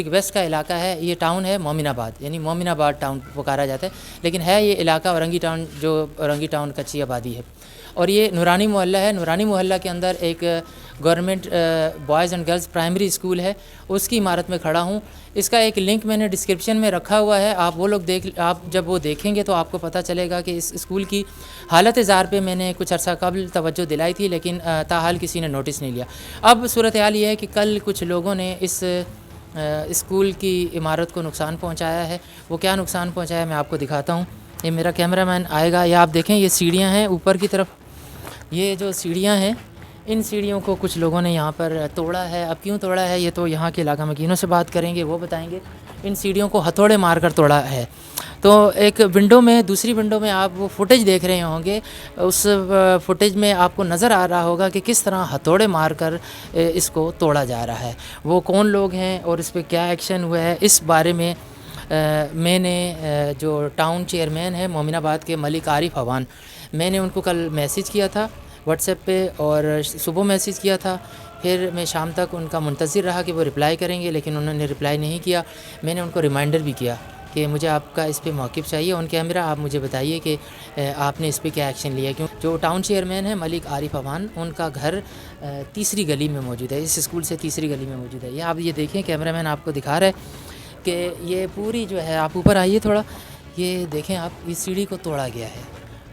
District waste کا علاقہ ہے. یہ ٹاؤن ہے مومن آباد, یعنی مومن آباد ٹاؤن پکارا جاتا ہے, لیکن ہے یہ علاقہ اورنگی ٹاؤن, جو اورنگی ٹاؤن کچی آبادی ہے. اور یہ نورانی محلہ ہے. نورانی محلہ کے اندر ایک government boys and girls primary school ہے, اس کی عمارت میں کھڑا ہوں. اس کا ایک لنک میں نے ڈسکرپشن میں رکھا ہوا ہے, آپ جب وہ دیکھیں گے تو آپ کو پتہ چلے گا کہ اس اسکول کی حالت زار پہ میں نے کچھ عرصہ قبل توجہ دلائی تھی, لیکن تاحال کسی نے نوٹس نہیں لیا. اب صورتحال یہ ہے کہ کل کچھ لوگوں نے اس اسکول کی عمارت کو نقصان پہنچایا ہے. وہ کیا نقصان پہنچایا ہے میں آپ کو دکھاتا ہوں. یہ میرا کیمرہ مین آئے گا, یہ آپ دیکھیں, یہ سیڑھیاں ہیں اوپر کی طرف. یہ جو سیڑھیاں ہیں, ان سیڑھیوں کو کچھ لوگوں نے یہاں پر توڑا ہے. اب کیوں توڑا ہے یہ تو یہاں کے علاقہ مکینوں سے بات کریں گے, وہ بتائیں گے. ان سیڑھیوں کو ہتھوڑے مار کر توڑا ہے. تو ایک ونڈو میں, دوسری ونڈو میں آپ وہ فوٹیج دیکھ رہے ہوں گے. اس فوٹیج میں آپ کو نظر آ رہا ہوگا کہ کس طرح ہتھوڑے مار کر اس کو توڑا جا رہا ہے. وہ کون لوگ ہیں اور اس پہ کیا ایکشن ہوا ہے, اس بارے میں میں نے جو ٹاؤن چیئرمین ہے مومن آباد کے ملک عارف عوان, میں نے ان کو کل میسیج کیا تھا واٹس ایپ پہ, اور صبح میسیج کیا تھا. پھر میں شام تک ان کا منتظر رہا کہ وہ رپلائی کریں گے, لیکن انہوں نے رپلائی نہیں کیا. میں نے ان کو ریمائنڈر بھی کیا کہ مجھے آپ کا اس پہ موقف چاہیے آن کیمرہ. آپ مجھے بتائیے کہ آپ نے اس پہ کیا ایکشن لیا. کیوں جو ٹاؤن چیئرمین ہے ملک عارف عوان, ان کا گھر تیسری گلی میں موجود ہے, اس اسکول سے تیسری گلی میں موجود ہے. یہ آپ یہ دیکھیں, کیمرہ مین آپ کو دکھا رہا ہے کہ یہ پوری جو ہے, آپ اوپر آئیے تھوڑا, یہ دیکھیں آپ, اس سیڑھی کو توڑا گیا ہے.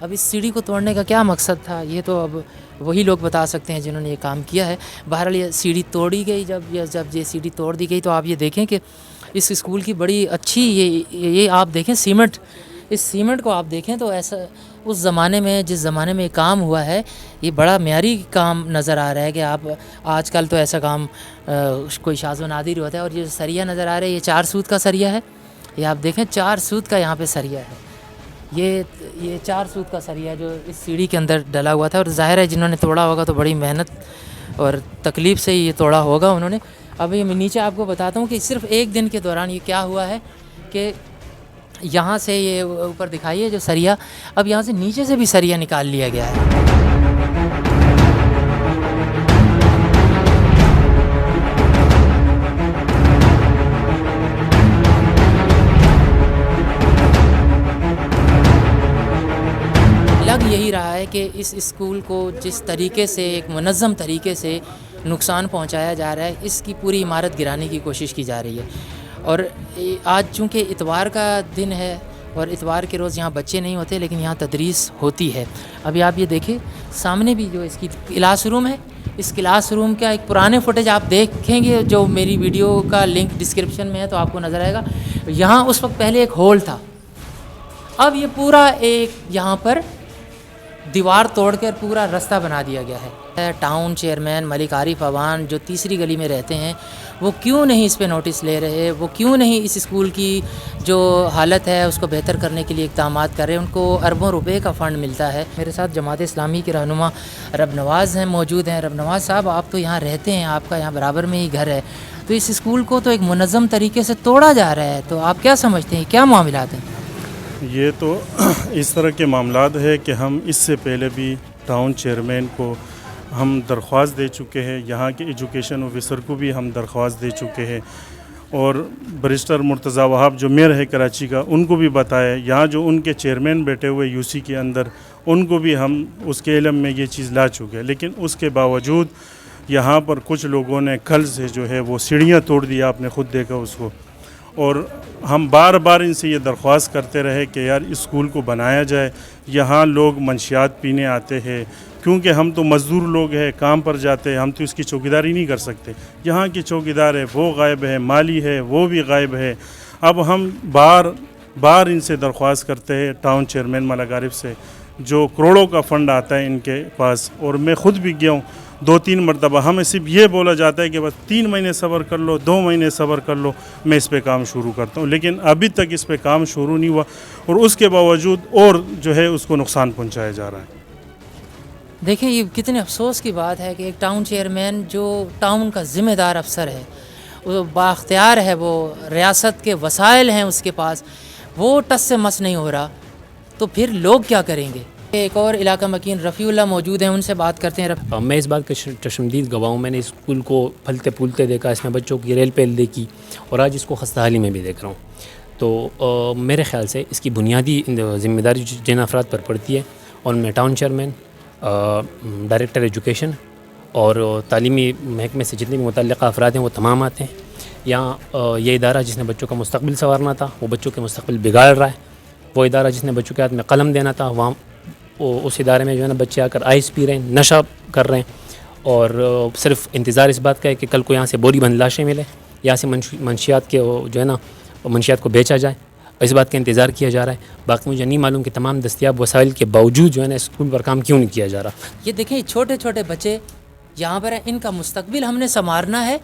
اب اس سیڑھی کو توڑنے کا کیا مقصد تھا یہ تو اب وہی لوگ بتا سکتے ہیں جنہوں نے یہ کام کیا ہے. بہرحال یہ سیڑھی توڑی گئی. جب یہ سیڑھی توڑ دی گئی تو آپ یہ دیکھیں کہ اس اسکول کی بڑی اچھی یہ آپ دیکھیں سیمنٹ, اس سیمنٹ کو آپ دیکھیں تو ایسا اس زمانے میں, جس زمانے میں یہ کام ہوا ہے, یہ بڑا معیاری کام نظر آ رہا ہے. کہ آپ آج کل تو ایسا کام کوئی شاذ و نادر ہوتا ہے. اور یہ سریا نظر آ رہا ہے, یہ 4 سوت کا سریا ہے. یہ آپ دیکھیں 4 سوت کا یہاں پہ سریا ہے. یہ 4 سوت کا سریا جو اس سیڑھی کے اندر ڈلا ہوا تھا. اور ظاہر ہے جنہوں نے توڑا ہوگا تو بڑی محنت اور تکلیف سے یہ توڑا ہوگا انہوں نے. اب یہ میں نیچے آپ کو بتاتا ہوں کہ صرف ایک دن کے دوران یہ کیا ہوا ہے کہ یہاں سے یہ اوپر دکھائیے جو سریا, اب یہاں سے نیچے سے بھی سریا نکال لیا گیا ہے. لگ یہی رہا ہے کہ اس اسکول کو جس طریقے سے, ایک منظم طریقے سے نقصان پہنچایا جا رہا ہے, اس کی پوری عمارت گرانے کی کوشش کی جا رہی ہے. اور آج چونکہ اتوار کا دن ہے اور اتوار کے روز یہاں بچے نہیں ہوتے, لیکن یہاں تدریس ہوتی ہے. ابھی آپ یہ دیکھیں سامنے بھی جو اس کی کلاس روم ہے, اس کلاس روم کا ایک پرانے فوٹیج آپ دیکھیں گے جو میری ویڈیو کا لنک ڈسکرپشن میں ہے تو آپ کو نظر آئے گا. یہاں اس وقت پہلے ایک ہول تھا, اب یہ پورا ایک یہاں پر دیوار توڑ کر پورا رستہ بنا دیا گیا ہے. ٹاؤن چیئرمین ملک عارف عوان جو تیسری گلی میں رہتے ہیں, وہ کیوں نہیں اس پہ نوٹس لے رہے, وہ کیوں نہیں اس اسکول کی جو حالت ہے اس کو بہتر کرنے کے لیے اقدامات کر رہے ہیں. ان کو اربوں روپے کا فنڈ ملتا ہے. میرے ساتھ جماعت اسلامی کے رہنما رب نواز ہیں موجود ہیں. رب نواز صاحب, آپ تو یہاں رہتے ہیں, آپ کا یہاں برابر میں ہی گھر ہے, تو اس اسکول کو تو ایک منظم طریقے سے توڑا جا رہا ہے, تو آپ کیا سمجھتے ہیں, کیا معاملات ہیں؟ یہ تو اس طرح کے معاملات ہے کہ ہم اس سے پہلے بھی ٹاؤن چیئرمین کو ہم درخواست دے چکے ہیں, یہاں کے ایجوکیشن آفیسر کو بھی ہم درخواست دے چکے ہیں, اور بریسٹر مرتضیٰ وہاب جو میئر ہے کراچی کا, ان کو بھی بتایا. یہاں جو ان کے چیئرمین بیٹھے ہوئے یو سی کے اندر, ان کو بھی ہم اس کے علم میں یہ چیز لا چکے ہیں. لیکن اس کے باوجود یہاں پر کچھ لوگوں نے کل سے جو ہے وہ سیڑھیاں توڑ دیا, آپ نے خود دیکھا اس کو. اور ہم بار بار ان سے یہ درخواست کرتے رہے کہ یار اسکول کو بنایا جائے. یہاں لوگ منشیات پینے آتے ہیں, کیونکہ ہم تو مزدور لوگ ہیں, کام پر جاتے ہیں, ہم تو اس کی چوکیداری نہیں کر سکتے. یہاں کی چوکیدار ہے وہ غائب ہے, مالی ہے وہ بھی غائب ہے. اب ہم بار ان سے درخواست کرتے ہیں ٹاؤن چیئرمین ملک عارف سے, جو کروڑوں کا فنڈ آتا ہے ان کے پاس, اور میں خود بھی گیا ہوں 2-3 مرتبہ. ہمیں صرف یہ بولا جاتا ہے کہ بس 3 مہینے صبر کر لو, 2 مہینے صبر کر لو, میں اس پہ کام شروع کرتا ہوں. لیکن ابھی تک اس پہ کام شروع نہیں ہوا, اور اس کے باوجود اور جو ہے اس کو نقصان پہنچایا جا رہا ہے. دیکھیں یہ کتنے افسوس کی بات ہے کہ ایک ٹاؤن چیئرمین جو ٹاؤن کا ذمہ دار افسر ہے, وہ بااختیار ہے, وہ ریاست کے وسائل ہیں اس کے پاس, وہ ٹس سے مس نہیں ہو رہا, تو پھر لوگ کیا کریں گے؟ ایک اور علاقہ مکین رفیع اللہ موجود ہیں، ان سے بات کرتے ہیں۔ میں اس بات کا چشمدید گواہ ہوں۔ میں نے اسکول کو پھلتے پھولتے دیکھا، اس میں بچوں کی ریل پیل دیکھی، اور آج اس کو خستہ حالی میں بھی دیکھ رہا ہوں۔ تو میرے خیال سے اس کی بنیادی ذمہ داری جن افراد پر پڑتی ہے، اور ان میں ٹاؤن چیئرمین، ڈائریکٹر ایجوکیشن اور تعلیمی محکمے سے جتنے بھی متعلقہ افراد ہیں وہ تمام آتے ہیں۔ یہاں یہ ادارہ جس نے بچوں کا مستقبل سنوارنا تھا وہ بچوں کے مستقبل بگاڑ رہا ہے، وہ ادارہ جس نے بچوں کے ہاتھ میں قلم دینا تھا وہاں اس ادارے میں جو ہے نا بچے آ کر آئس پی رہے ہیں، نشہ کر رہے ہیں، اور صرف انتظار اس بات کا ہے کہ کل کو یہاں سے بوری بند لاشیں ملے، یہاں سے منشیات کے جو ہے نا منشیات کو بیچا جائے، اس بات کا انتظار کیا جا رہا ہے۔ باقی مجھے نہیں معلوم کہ تمام دستیاب وسائل کے باوجود جو ہے نا اسکول پر کام کیوں نہیں کیا جا رہا۔ یہ دیکھیں چھوٹے چھوٹے بچے یہاں پر ہیں، ان کا مستقبل ہم نے سنوارنا ہے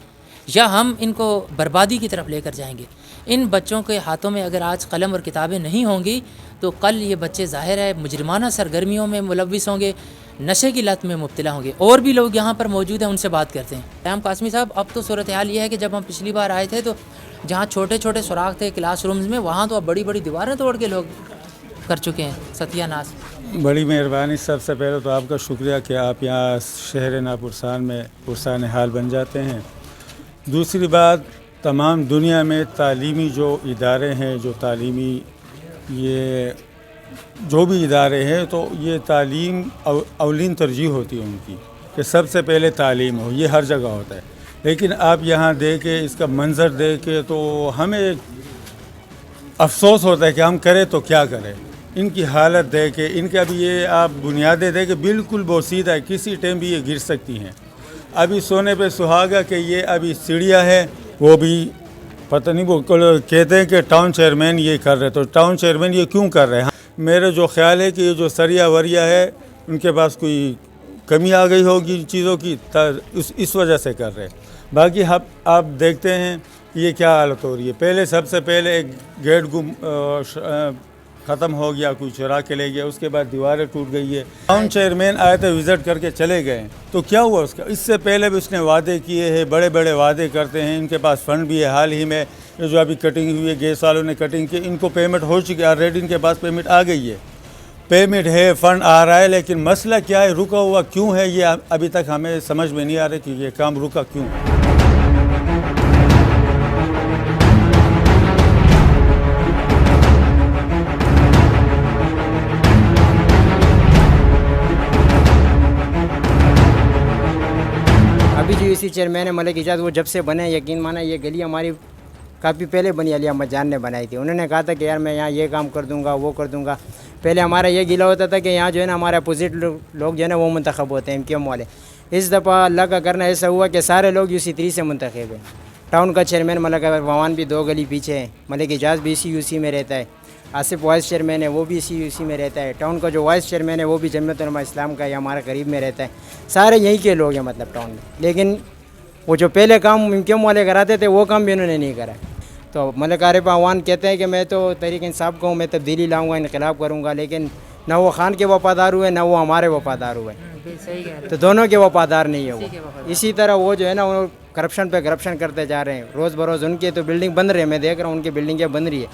یا ہم ان کو بربادی کی طرف لے کر جائیں گے؟ ان بچوں کے ہاتھوں میں اگر آج قلم اور کتابیں نہیں ہوں گی تو کل یہ بچے ظاہر ہے مجرمانہ سرگرمیوں میں ملوث ہوں گے، نشے کی لت میں مبتلا ہوں گے۔ اور بھی لوگ یہاں پر موجود ہیں، ان سے بات کرتے ہیں۔ قیام قاسمی صاحب، اب تو صورتحال یہ ہے کہ جب ہم پچھلی بار آئے تھے تو جہاں چھوٹے چھوٹے سوراخ تھے کلاس رومز میں، وہاں تو اب بڑی بڑی دیواریں توڑ کے لوگ کر چکے ہیں ستیہ ناش۔ بڑی مہربانی۔ سب سے پہلے تو آپ کا شکریہ کہ آپ یہاں شہر ناپرسان میں پرسان حال بن جاتے ہیں۔ دوسری بات، تمام دنیا میں تعلیمی جو ادارے ہیں، جو تعلیمی یہ جو بھی ادارے ہیں، تو یہ تعلیم اولین ترجیح ہوتی ہے ان کی کہ سب سے پہلے تعلیم ہو، یہ ہر جگہ ہوتا ہے۔ لیکن آپ یہاں دیکھیں، اس کا منظر دیکھیں تو ہمیں افسوس ہوتا ہے کہ ہم کریں تو کیا کریں۔ ان کی حالت دیکھیں، ان کا بھی یہ آپ بنیادیں دیکھیں بالکل بوسیدہ ہے، کسی ٹائم بھی یہ گر سکتی ہیں۔ ابھی سونے پہ سہاگا کہ یہ ابھی سیڑھیاں ہے، وہ بھی پتہ نہیں، وہ کہتے ہیں کہ ٹاؤن چیئرمین یہ کر رہے، تو ٹاؤن چیئرمین یہ کیوں کر رہے ہیں؟ میرا جو خیال ہے کہ یہ جو سریا وریا ہے ان کے پاس کوئی کمی آ گئی ہوگی چیزوں کی، اس وجہ سے کر رہے۔ باقی آپ دیکھتے ہیں یہ کیا حالت ہو رہی ہے۔ پہلے سب سے پہلے ایک گیٹ ختم ہو گیا، کوئی چرا کے لے گیا، اس کے بعد دیواریں ٹوٹ گئی ہے۔ ٹاؤن چیئرمین آئے تھے، وزٹ کر کے چلے گئے، تو کیا ہوا اس کا؟ اس سے پہلے بھی اس نے وعدے کیے ہیں، بڑے بڑے وعدے کرتے ہیں۔ ان کے پاس فنڈ بھی ہے، حال ہی میں یہ جو ابھی کٹنگ ہوئی ہے، گیس والوں نے کٹنگ کی، ان کو پیمنٹ ہو چکی ہے آلریڈی، ان کے پاس پیمنٹ آ گئی ہے، پیمنٹ ہے، فنڈ آ رہا ہے، لیکن مسئلہ کیا ہے، رکا ہوا کیوں ہے، یہ ابھی تک ہمیں سمجھ میں نہیں آ رہا کہ یہ کام رکا کیوں۔ ابھی جو اسی چیئرمین ملک ایجاز وہ جب سے بنے، یقین مانا یہ گلی ہماری کافی پہلے بنی، علی احمد جان نے بنائی تھی۔ انہوں نے کہا تھا کہ یار میں یہاں یہ کام کر دوں گا، وہ کر دوں گا۔ پہلے ہمارا یہ گلہ ہوتا تھا کہ یہاں جو ہے نا ہمارے اپوزٹ لوگ جو ہے نا وہ منتخب ہوتے ہیں، MQM والے۔ اس دفعہ اللہ کا کرنا ایسا ہوا کہ سارے لوگ UC3 سے منتخب ہیں۔ ٹاؤن کا چیئرمین ملک ووان بھی 2 گلی پیچھے ہے، ملک اعجاز بھی اسی UC میں رہتا ہے، آصف وائس چیئرمین ہے وہ بھی اسی UC میں رہتا ہے، ٹاؤن کا جو وائس چیئرمین ہے وہ بھی جمعیت علماء اسلام کا ہے، ہمارا قریب میں رہتا ہے۔ سارے یہیں کے لوگ ہیں مطلب ٹاؤن میں، لیکن وہ جو پہلے کام MQM والے کراتے تھے وہ کام بھی انہوں نے نہیں کرا۔ تو ملک عارف اعوان کہتے ہیں کہ میں تو تحریک انصاف کو ہوں، میں تبدیلی لاؤں گا، انقلاب کروں گا، لیکن نہ وہ خان کے وفادار ہوئے نہ وہ ہمارے وفادار ہوئے، تو دونوں کے وفادار نہیں ہے وہ۔ اسی طرح وہ جو ہے نا وہ کرپشن پہ کرپشن کرتے جا رہے ہیں، روز بروز ان کے تو بلڈنگ بن رہے ہیں، میں دیکھ رہا ہوں ان کی بلڈنگیں بن رہی ہے،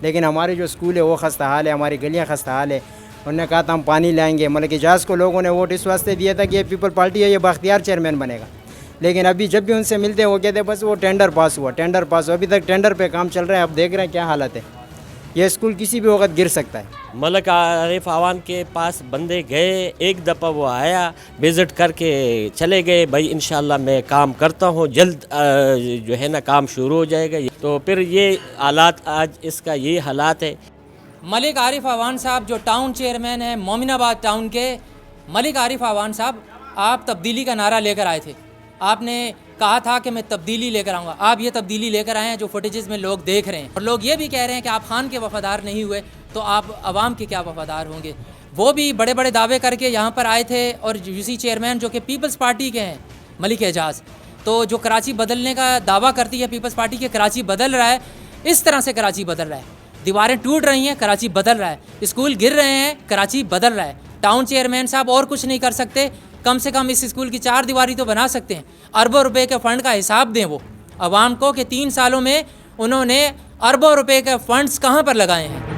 لیکن ہماری جو اسکول ہے وہ خستہ حال ہے، ہماری گلیاں خستہ حال ہے۔ انہوں نے کہا تھا ہم پانی لائیں گے، ملک اعجاز کو لوگوں نے ووٹ اس واسطے دیا تھا کہ یہ پیپل پارٹی ہے، یہ بااختیار چیئرمین بنے گا، لیکن ابھی جب بھی ان سے ملتے ہیں وہ کہتے ہیں بس وہ ٹینڈر پاس ہوا، ٹینڈر پاس ہوا، ابھی تک ٹینڈر پہ کام چل رہا ہے۔ اب دیکھ رہے ہیں کیا حالت ہے، یہ اسکول کسی بھی وقت گر سکتا ہے۔ ملک عارف اعوان کے پاس بندے گئے، ایک دفعہ وہ آیا، وزٹ کر کے چلے گئے، بھائی انشاءاللہ میں کام کرتا ہوں، جلد جو ہے نا کام شروع ہو جائے گا۔ تو پھر یہ حالات، آج اس کا یہ حالات ہے۔ ملک عارف اعوان صاحب جو ٹاؤن چیئرمین ہیں مومن آباد ٹاؤن کے، ملک عارف اعوان صاحب آپ تبدیلی کا نعرہ لے کر آئے تھے، آپ نے کہا تھا کہ میں تبدیلی لے کر آؤں گا، آپ یہ تبدیلی لے کر آئے ہیں جو فوٹیجز میں لوگ دیکھ رہے ہیں، اور لوگ یہ بھی کہہ رہے ہیں کہ آپ خان کے وفادار نہیں ہوئے تو آپ عوام کے کیا وفادار ہوں گے۔ وہ بھی بڑے بڑے دعوے کر کے یہاں پر آئے تھے، اور UC چیئرمین جو کہ پیپلز پارٹی کے ہیں ملک اعجاز، تو جو کراچی بدلنے کا دعویٰ کرتی ہے پیپلز پارٹی کے، کراچی بدل رہا ہے، اس طرح سے کراچی بدل رہا ہے، دیواریں ٹوٹ رہی ہیں کراچی بدل رہا ہے، اسکول گر رہے ہیں کراچی بدل رہا ہے۔ ٹاؤن چیئرمین صاحب اور کچھ نہیں کر سکتے، کم سے کم اس اسکول کی 4 دیواری تو بنا سکتے ہیں، اربوں روپے کے فنڈ کا حساب دیں وہ عوام کو کہ 3 سالوں میں انہوں نے اربوں روپے کے فنڈز کہاں پر لگائے ہیں۔